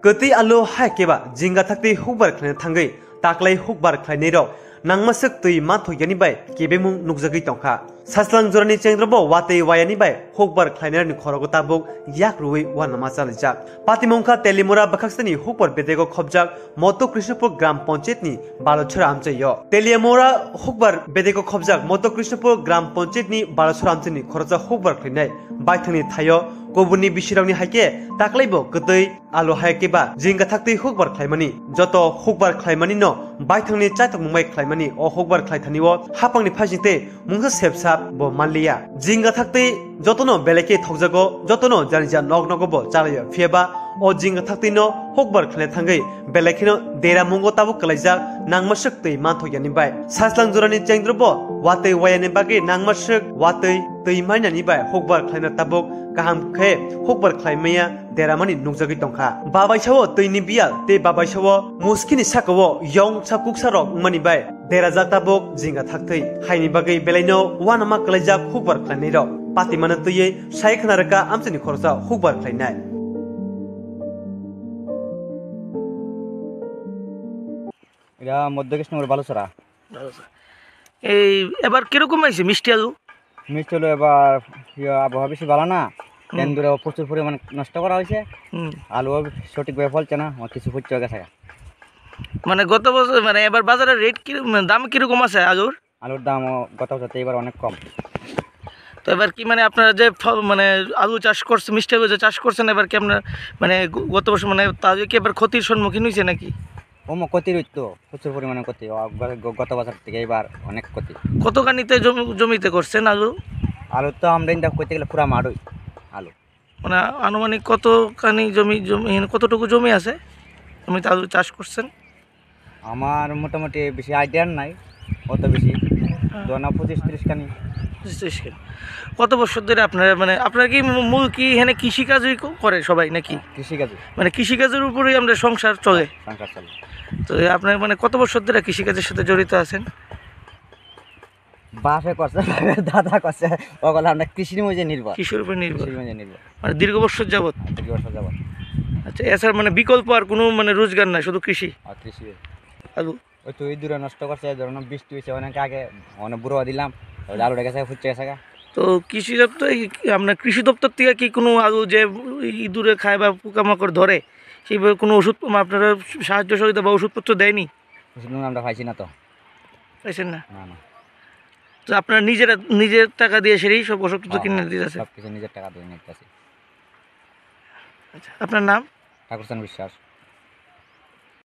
Kati alo hai keba jinga thakti hukbar khne thangai taklai hukbar khlainai rok nangmasuk tui matho yani bai kebemung nukjagui tongkha saslang jorani chengrabo watei wayani bai hukbar khlainai ni khorogo tabuk yak ruwi wanama chalijak patimongkha telimura bakhaksani hukbar bedego khobjak moto krishnapur gram panchayat ni balochhara amchayo telimura hukbar bedego khobjak moto krishnapur gram panchayat ni balochhara amchani khoroja hukbar khlainai baithani thayo Kobuni bisirangni haike taklaibo gotoi alo haikeba jinga thakti hukbar khlaimani joto hukbar khlaimani no baithangni chaitok mumbai khlaimani o hukbar khlaithaniwo hapangni phajite mungsa sepsap bo manliya jinga thakti jotono beleke thokjago jotono janija nognogo bo chalayo fieba o jinga thakti no hukbar khlai thangai belekino dera mungo tabu kalaijak nangmasuk tei manthogani bai saslang jorani chengdrobo watei wayani bagi nangmasuk watei tei mainani bai hukbar khlaina tabuk kaham khe hukbar khlaimaya deramani nukjagui tongkha babaisawo teini bial te babaisawo muskini sakawo yong sapkuksarok mani bai derajak tabuk jinga thakthei haini bagai belaino wanama kalaijak hukbar khlainai rok patimana teiye saikhnaraka amchani khorsa hukbar khlainai এটা মধ্যকৃষ্ণপুর বালুচরা এই এবার কিরকম হয়েছে মিষ্টি আলু মিষ্টি হলো এবার আবহাওয়া বেশি ভালো না কেন্দ্রে প্রচুর পরিমাণে নষ্ট করা হয়েছে আলু সঠিকভাবে ফলছে না কিছু ফুটছে গেছে মানে গত বছর মানে এবার বাজারের রেট কি দাম কিরকম আছে আলুর দাম গত বছর এবার অনেক কম তো এবার কি মানে আপনারা যে মানে আলু চাষ করছে মিষ্টি আলু যে চাষ করছেন এবার কি আপনার মানে গত বছর মানে তাদের কি এবার ক্ষতির সম্মুখীন হয়েছে নাকি ক্ষতির তো প্রচুর পরিমাণে ক্ষতি গত বছর থেকে এবার অনেক ক্ষতি কতখানিতে জমিতে করছেন আলু তো আমরা করতে গেলে পুরা মাড়ই আলু মানে আনুমানিক কতখানি জমি কতটুকু জমি আছে জমিতে আলু চাষ করছেন আমার মোটামুটি বেশি আইডিয়া নাই অত বেশি 25-30 খানি কত বছর ধরে আপনারা মানে আপনারা কি মূল কি এখানে কৃষিকাজই করে সবাই নাকি কৃষিকাজ মানে কৃষিকাজের উপরেই আমরা সংসার চলে তো আপনার মানে কত বছর ধরে কৃষিকাজের সাথে জড়িত আছেন বাপে করছে দাদা করছে ওগুলো আমরা কৃষির মধ্যে নির্ভর কৃষির উপর নির্ভর মানে দীর্ঘ বছর যাবত আচ্ছা এছাড়া মানে বিকল্প আর কোনো মানে রোজগার নাই শুধু কৃষি আলু ওই তো এই দূরে নষ্ট করছে ধরুন বৃষ্টি হয়েছে অনেক আগে অনেক বুড়ো দিলাম আলুটা গেছে ফুটছে গেছে তো কৃষি দপ্তর আপনার কৃষি দপ্তর থেকে কি কোনো আলু যে ইঁদুরে খায় বা পোকামাকড় ধরে সেইভাবে কোনো ওষুধ আপনারা সাহায্য সহযোগিতা বা ওষুধপত্র দেয়নি আমরা পাইছি না তো পাইছেন না না তো আপনারা নিজের টাকা দিয়ে সেরেই সব ওষুধপত্র কিনে দিতে আছে সব কিছু নিজের টাকা দিয়ে নিতে আছে আচ্ছা আপনার নাম ঠাকুরচাঁদ বিশ্বাস